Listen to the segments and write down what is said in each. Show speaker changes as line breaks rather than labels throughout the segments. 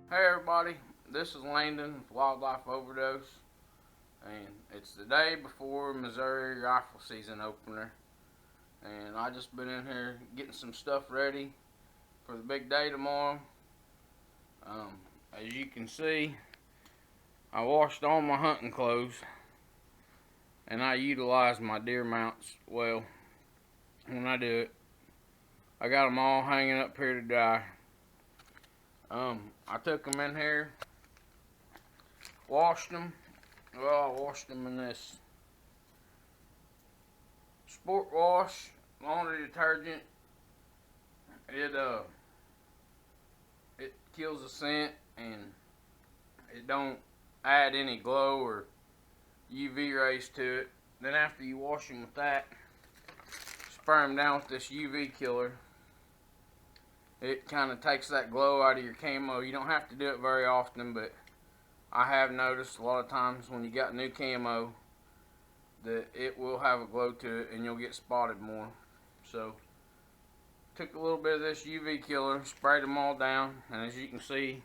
Hey everybody, this is Landon with Wildlife Overdose, and it's the day before Missouri rifle season opener, and I just been in here getting some stuff ready for the big day tomorrow. As you can see, I washed all my hunting clothes, and I utilize my deer mounts well when I do it. I got them all hanging up here to dry. I took them in here, washed them. Well, I washed them in this sport wash laundry detergent. It kills the scent, and it don't add any glow or UV rays to it. Then after you wash them with that, spray them down with this UV killer. It kind of takes that glow out of your camo. You don't have to do it very often, but I have noticed a lot of times when you got new camo that it will have a glow to it and you'll get spotted more. So took a little bit of this UV killer, sprayed them all down, and as you can see,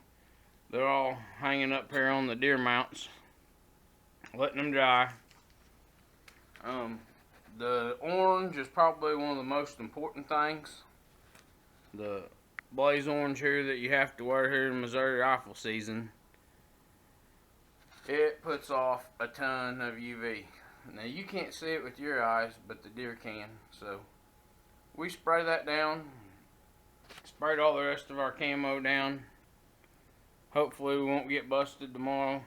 they're all hanging up here on the deer mounts, letting them dry. The orange is probably one of the most important things. The blaze orange here that you have to wear here in Missouri rifle season. It puts off a ton of UV. Now you can't see it with your eyes, but the deer can. So we spray that down, sprayed all the rest of our camo down. Hopefully we won't get busted tomorrow.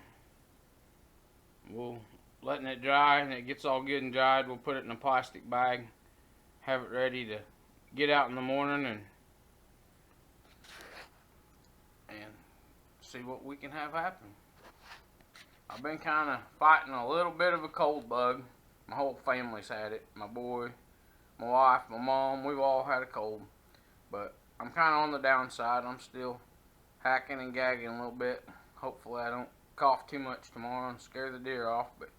We'll letting it dry, and it gets all good and dried. We'll put it in a plastic bag, have it ready to get out in the morning and see what we can have happen. I've been kind of fighting a little bit of a cold bug. My whole family's had it. My boy, my wife, my mom, we've all had a cold. But I'm kind of on the downside. I'm still hacking and gagging a little bit. Hopefully I don't cough too much tomorrow and scare the deer off. But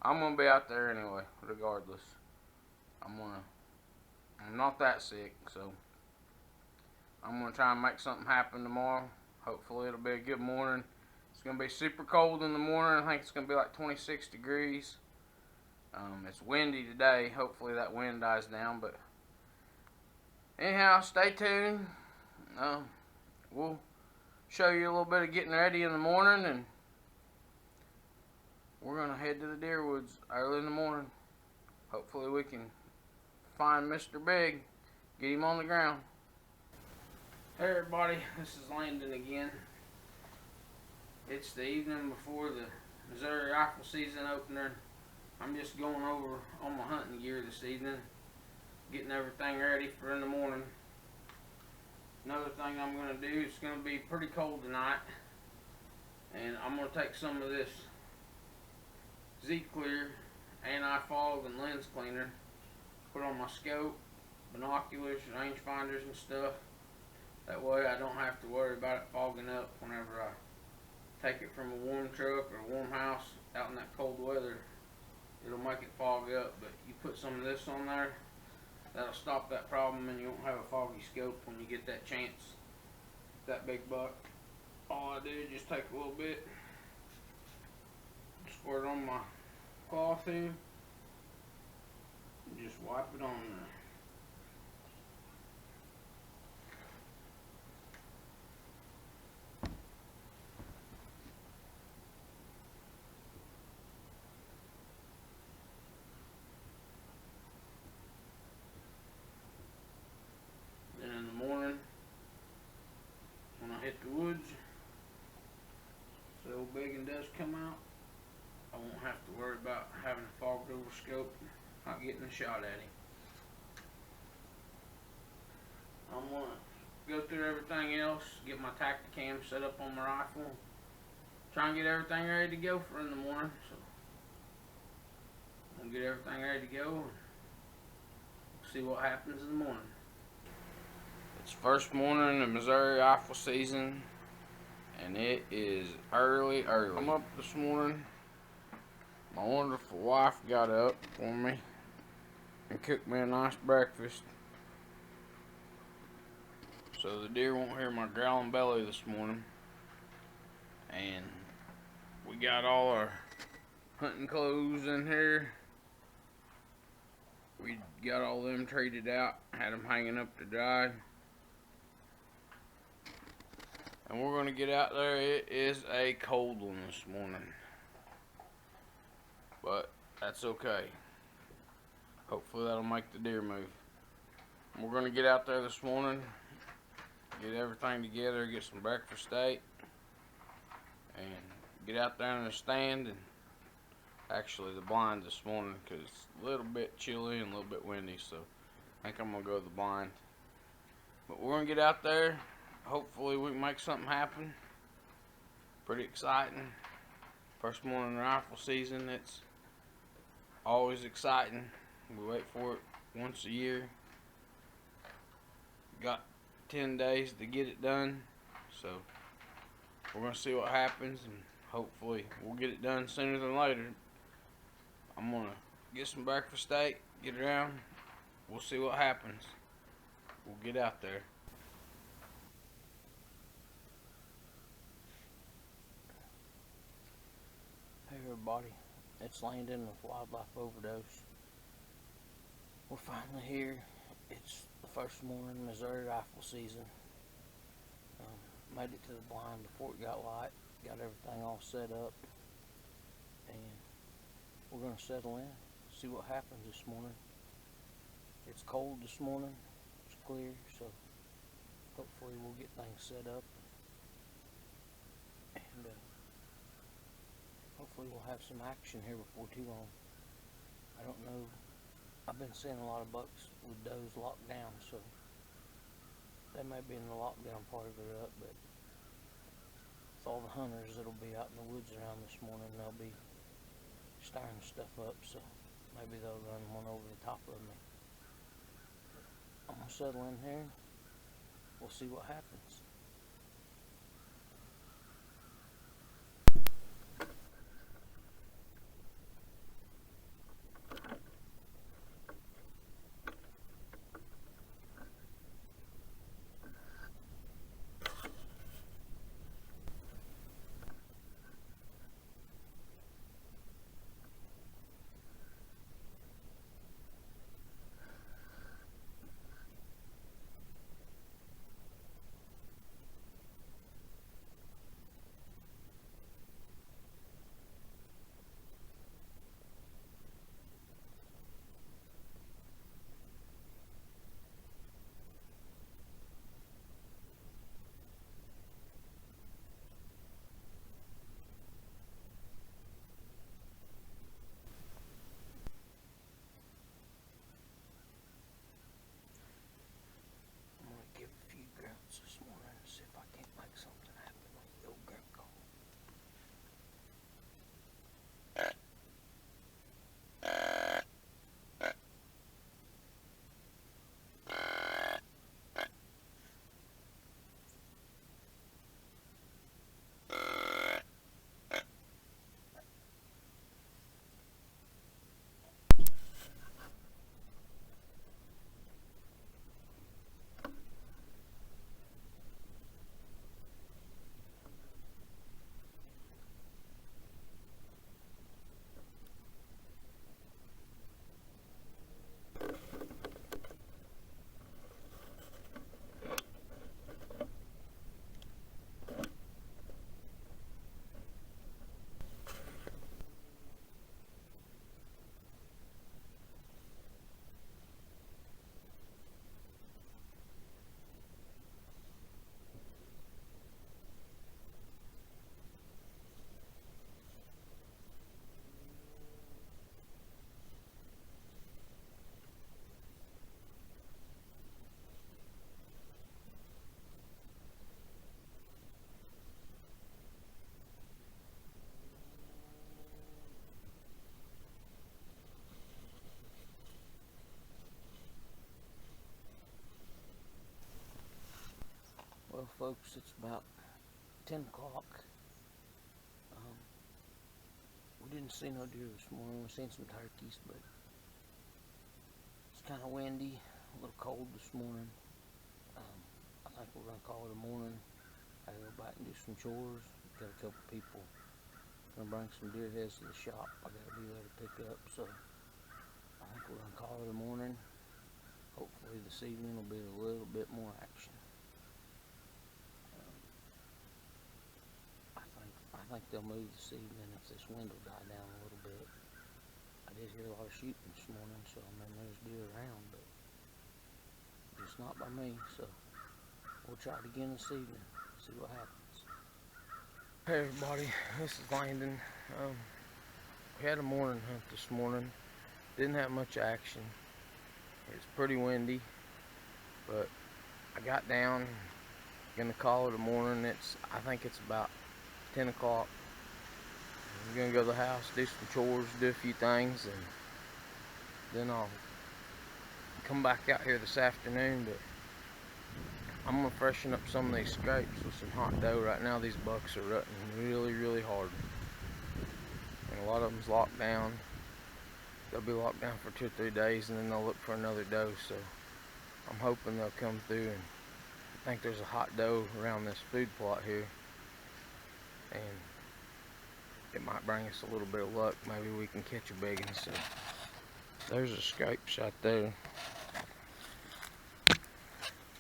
I'm going to be out there anyway, regardless. I'm not that sick, so I'm going to try and make something happen tomorrow. Hopefully it'll be a good morning. It's going to be super cold in the morning. I think it's going to be like 26 degrees. It's windy today. Hopefully that wind dies down. But anyhow, stay tuned. We'll show you a little bit of getting ready in the morning, and we're going to head to the deer woods early in the morning. Hopefully we can find Mr. Big, get him on the ground. Hey everybody, this is Landon again. It's the evening before the Missouri rifle season opener. I'm just going over all my hunting gear this evening, getting everything ready for in the morning. Another thing I'm going to do, it's going to be pretty cold tonight, and I'm going to take some of this Z-Clear anti-fog and lens cleaner, put on my scope, binoculars, rangefinders and stuff. That way I don't have to worry about it fogging up whenever I take it from a warm truck or a warm house out in that cold weather. It'll make it fog up, but you put some of this on there, that'll stop that problem, and you won't have a foggy scope when you get that chance, that big buck. All I do is just take a little bit, squirt it on my cloth here, and just wipe it on there. Hit the woods, so big and does come out, I won't have to worry about having a fogged over scope, not getting a shot at him. I'm going to go through everything else, get my Tacticam set up on my rifle, try and get everything ready to go for in the morning. So I'm going to get everything ready to go and see what happens in the morning. It's first morning of Missouri rifle season, and it is early. I'm up this morning. My wonderful wife got up for me and cooked me a nice breakfast, so the deer won't hear my growling belly this morning. and we got all our hunting clothes in here. We got all them traded out, had them hanging up to dry. And we're going to get out there. It is a cold one this morning, but that's okay. Hopefully that'll make the deer move. We're going to get out there this morning, get everything together, get some breakfast ate, and get out there in the stand. And actually the blind this morning because it's a little bit chilly and a little bit windy, so I think I'm going to go to the blind. But we're going to get out there. Hopefully we can make something happen. Pretty exciting. First morning rifle season. It's always exciting. We wait for it once a year. Got 10 days to get it done, so we're going to see what happens, and hopefully we'll get it done sooner than later. I'm going to get some breakfast steak, get around, we'll see what happens. We'll get out there. Hey everybody, it's Landon with Wildlife Overdose. We're finally here. It's the first morning Missouri rifle season. Made it to the blind before it got light. Got everything all set up, and we're going to settle in, see what happens this morning. It's cold this morning. It's clear, so hopefully we'll get things set up, and hopefully we'll have some action here before too long. I don't know. I've been seeing a lot of bucks with does locked down, so they may be in the lockdown part of it up, but with all the hunters that'll be out in the woods around this morning, they'll be stirring stuff up, so maybe they'll run one over the top of me. I'm gonna settle in here. We'll see what happens. This morning, see if I can't make something happen like the old grunt call. Well, folks, it's about 10 o'clock. We didn't see no deer this morning. We've seen some turkeys, but it's kind of windy, a little cold this morning. I think we're going to call it a morning. I go back and do some chores, got a couple people gonna bring some deer heads to the shop. I gotta be there to pick up, so I think we're gonna call it a morning. Hopefully this evening will be a little bit more action. I think they'll move this evening if this wind will die down a little bit. I did hear a lot of shooting this morning, so I mean there's deer around, but just not by me. So we'll try it again this evening. See what happens. Hey everybody, this is Landon. We had a morning hunt this morning. Didn't have much action. It's pretty windy, but I got down. Gonna call it a morning. I think it's about 10 o'clock. I'm gonna go to the house, do some chores, do a few things, and then I'll come back out here this afternoon. But I'm gonna freshen up some of these scrapes with some hot dough. Right now these bucks are rutting really hard, and a lot of them's locked down. They'll be locked down for 2 or 3 days, and then they'll look for another doe. So I'm hoping they'll come through, and I think there's a hot doe around this food plot here, and it might bring us a little bit of luck. Maybe we can catch a big one. So there's a scrapes right there.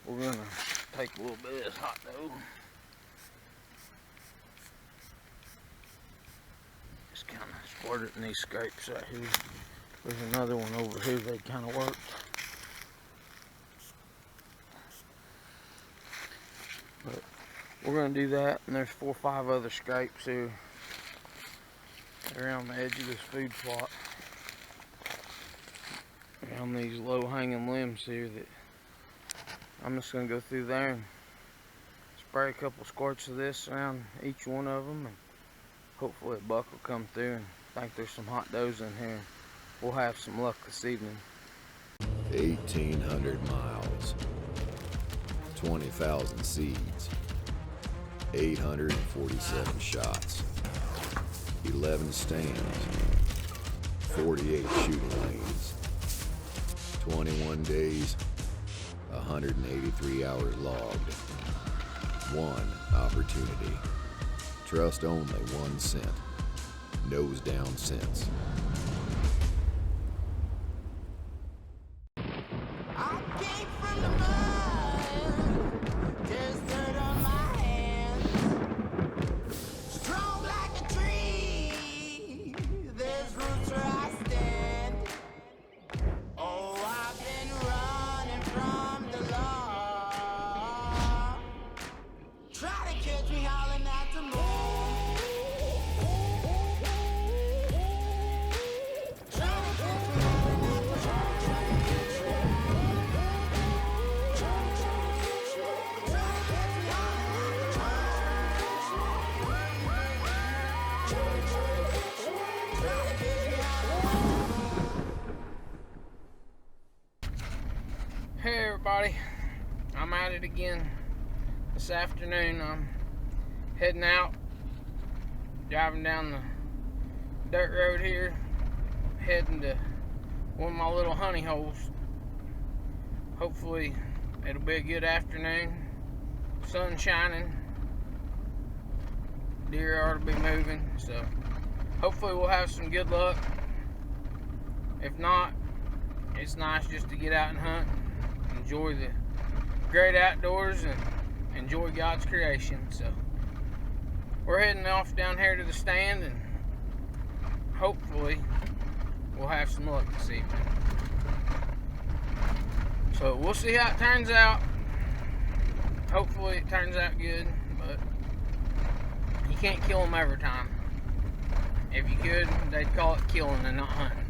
We're gonna take a little bit of this hot dough. Just kind of squirt it in these scrapes right here. There's another one over here that kind of worked. But we're gonna do that, and there's 4 or 5 other scrapes here around the edge of this food plot, around these low-hanging limbs here, that I'm just gonna go through there and spray a couple squirts of this around each one of them, and hopefully a buck will come through. And I think there's some hot does in here. We'll have some luck this evening.
1,800 miles, 20,000 seeds, 847 shots, 11 stands, 48 shooting lanes, 21 days, 183 hours logged, 1 opportunity. Trust only 1 scent. Nose down scents.
Hey everybody, I'm at it again this afternoon. I'm heading out, driving down the dirt road here, heading to one of my little honey holes. Hopefully it'll be a good afternoon, sun shining, deer ought to be moving, so hopefully we'll have some good luck. If not, it's nice just to get out and hunt, enjoy the great outdoors, and enjoy God's creation. So we're heading off down here to the stand, and hopefully we'll have some luck this evening. So we'll see how it turns out. Hopefully it turns out good, but you can't kill them every time. If you could, they'd call it killing and not hunting.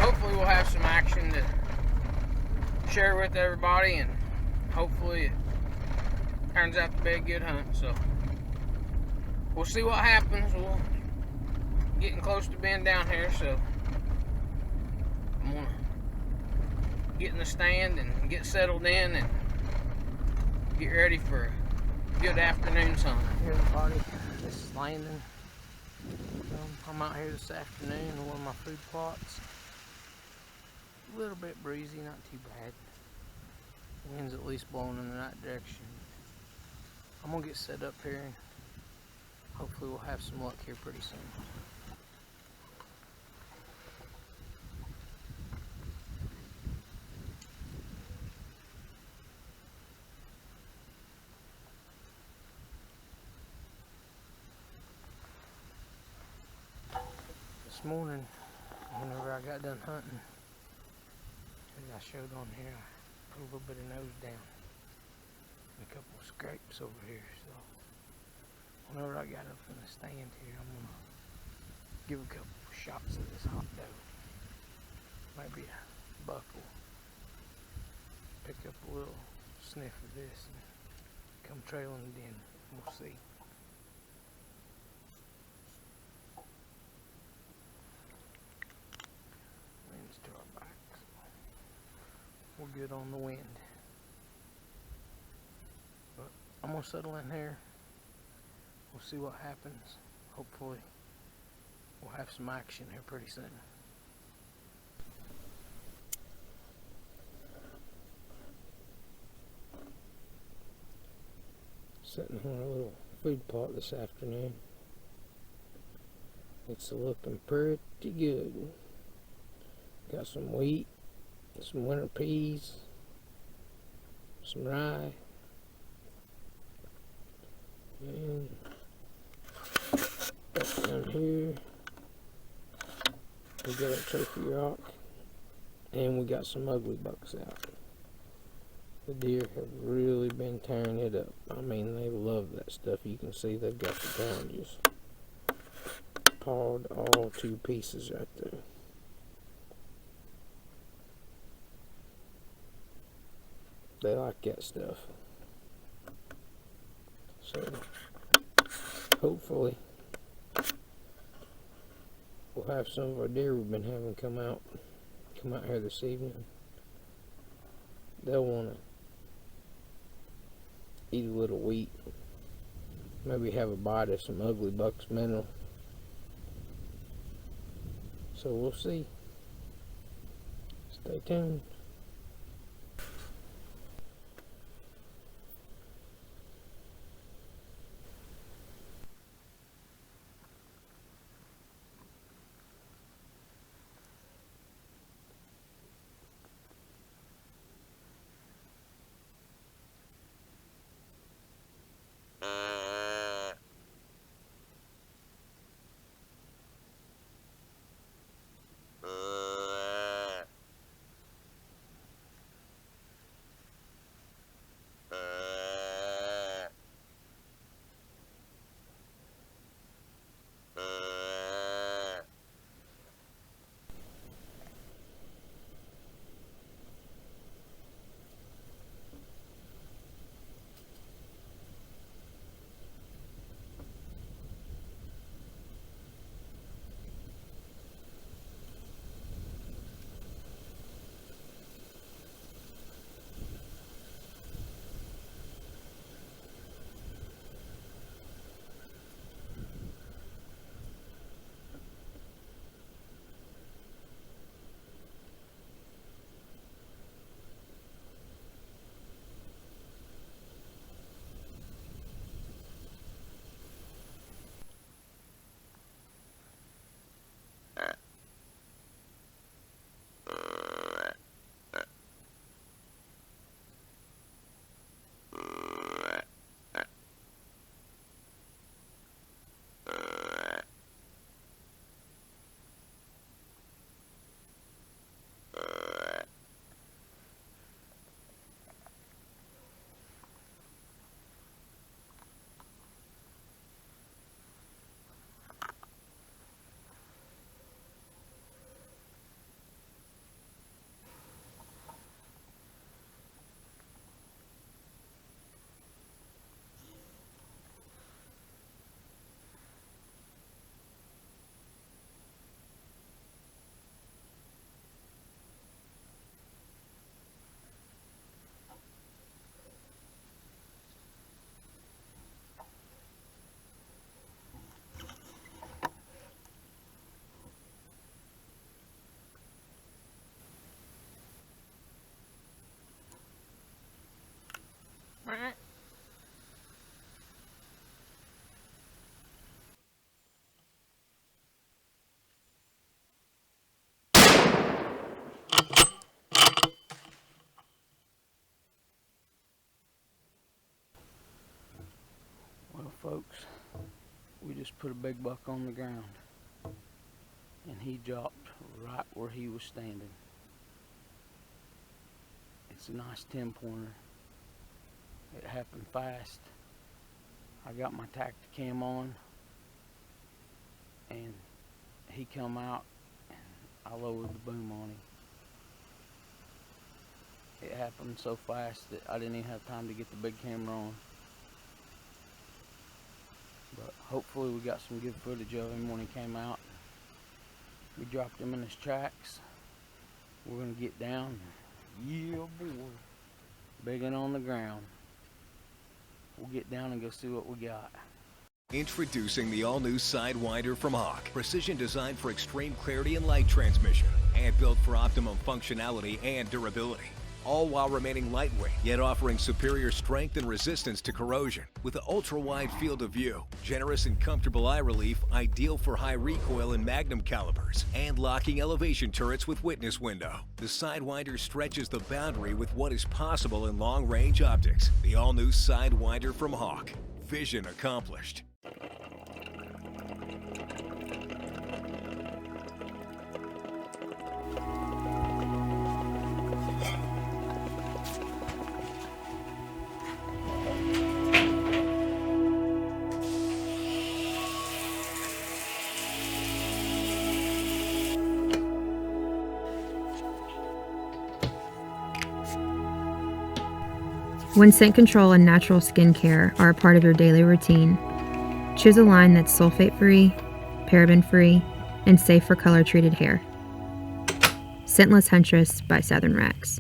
Hopefully we'll have some action to share with everybody, and hopefully it turns out to be a good hunt. So we'll see what happens. We're getting close to being down here, so I'm gonna get in the stand and get settled in and get ready for a good afternoon's hunt. Hey everybody, this is Landon. I'm out here this afternoon in one of my food plots. A little bit breezy, not too bad. Wind's at least blowing in the right direction. I'm gonna get set up here and Hopefully we'll have some luck here pretty soon. This morning, whenever I got done hunting, as I showed on here, I put a little bit of nose down and a couple of scrapes over here. So whenever I got up in the stand here, I'm gonna give a couple of shots of this hot doe. Maybe a buck will pick up a little sniff of this and come trailing it in. We'll see. Wind's to our back, so we're good on the wind. But I'm gonna settle in here. We'll see what happens. Hopefully we'll have some action here pretty soon. Sitting on a little food plot this afternoon. It's looking pretty good. Got some wheat, some winter peas, some rye, and back down here we got a trophy rock, and we got some ugly bucks out. The deer have really been tearing it up. I mean, they love that stuff. You can see they've got the ground just pawed all to pieces right there. They like that stuff. So, hopefully, we'll have some of our deer we've been having come out here this evening. They'll want to eat a little wheat, maybe have a bite of some ugly buck's mineral. So we'll see. Stay tuned. Well, folks, we just put a big buck on the ground, and he dropped right where he was standing. It's a nice 10-pointer. It happened fast. I got my Tacticam on, and he come out, and I lowered the boom on him. It happened so fast that I didn't even have time to get the big camera on. But hopefully we got some good footage of him when he came out. We dropped him in his tracks. We're gonna get down. Yeah, boy. Biggin on the ground. We'll get down and go see what we got.
Introducing the all-new Sidewinder from Hawk. Precision designed for extreme clarity and light transmission, and built for optimum functionality and durability. All while remaining lightweight, yet offering superior strength and resistance to corrosion. With an ultra-wide field of view, generous and comfortable eye relief, ideal for high recoil and magnum calibers, and locking elevation turrets with witness window. The Sidewinder stretches the boundary with what is possible in long-range optics. The all-new Sidewinder from Hawk. Vision accomplished.
When scent control and natural skincare are a part of your daily routine, choose a line that's sulfate-free, paraben-free, and safe for color-treated hair. Scentless Huntress by Southern Rax.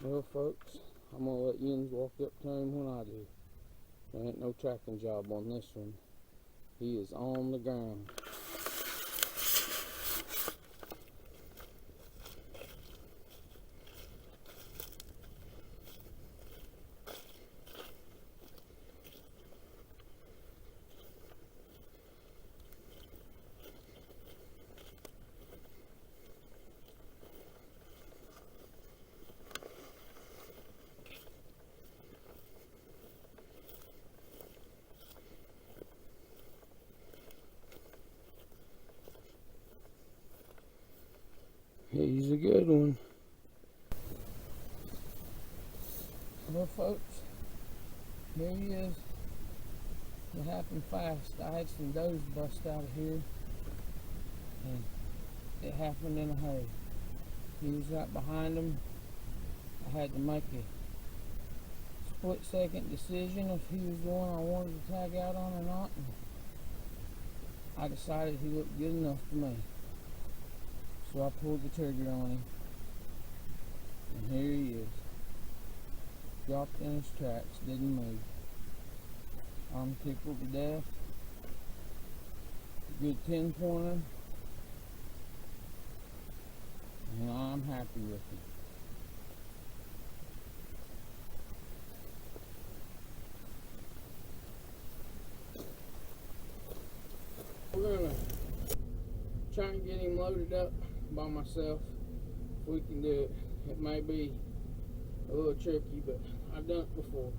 Well, folks, I'm gonna let Jens walk up to him when I do. There ain't no tracking job on this one. He is on the ground. He's a good one. Well, folks, here he is. It happened fast. I had some does bust out of here, and it happened in a hurry. He was right behind him. I had to make a split-second decision if he was the one I wanted to tag out on or not. And I decided he looked good enough to me. So I pulled the trigger on him, and here he is. Dropped in his tracks, didn't move. I'm tickled to death. A good 10-pointer, and I'm happy with him. We're gonna try and get him loaded up by myself. If we can do it. It may be a little tricky, but I've done it before.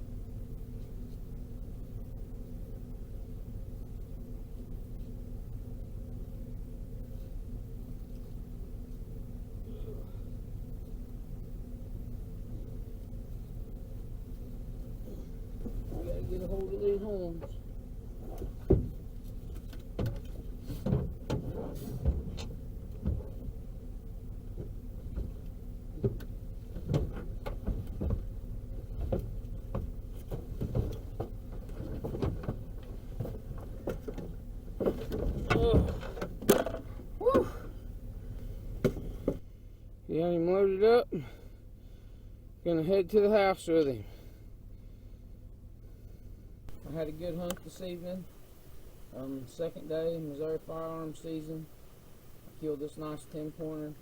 I gotta get a hold of these horns. Got him loaded up. Gonna head to the house with him. I had a good hunt this evening. Second day in Missouri firearm season. I killed this nice 10-pointer.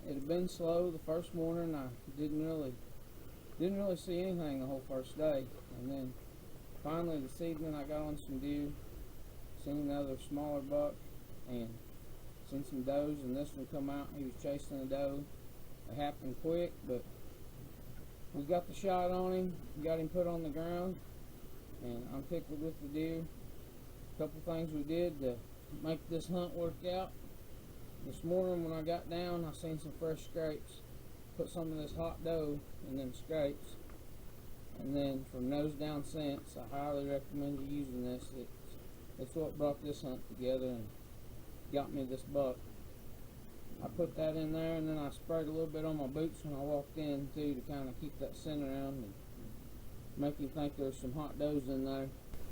It had been slow the first morning. I didn't really see anything the whole first day, and then finally this evening I got on some deer, seen another smaller buck, and seen some does, and this one come out. He was chasing a doe. It happened quick, but we got the shot on him, got him put on the ground, and I'm tickled with the deer. A couple things we did to make this hunt work out. This morning when I got down, I seen some fresh scrapes. Put some of this hot doe in them scrapes, and then from nose down scents, I highly recommend you using this. It's what brought this hunt together and got me this buck. I put that in there, and then I sprayed a little bit on my boots when I walked in too, to kind of keep that scent around and make you think there's some hot does in there.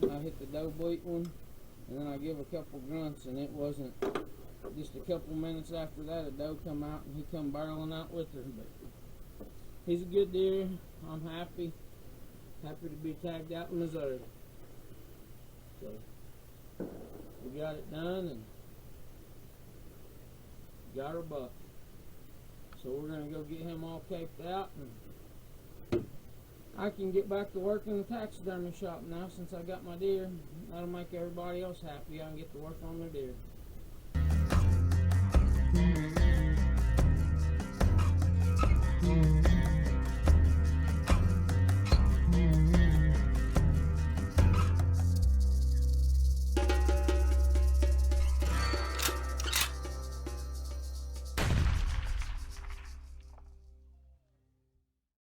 I hit the doe bleat one, and then I give a couple grunts, and it wasn't just a couple minutes after that a doe come out, and he come barreling out with her. But he's a good deer. I'm happy to be tagged out in Missouri. So we got it done and got our buck. So we're gonna go get him all caped out, and I can get back to work in the taxidermy shop now since I got my deer. That'll make everybody else happy. I can get to work on their deer.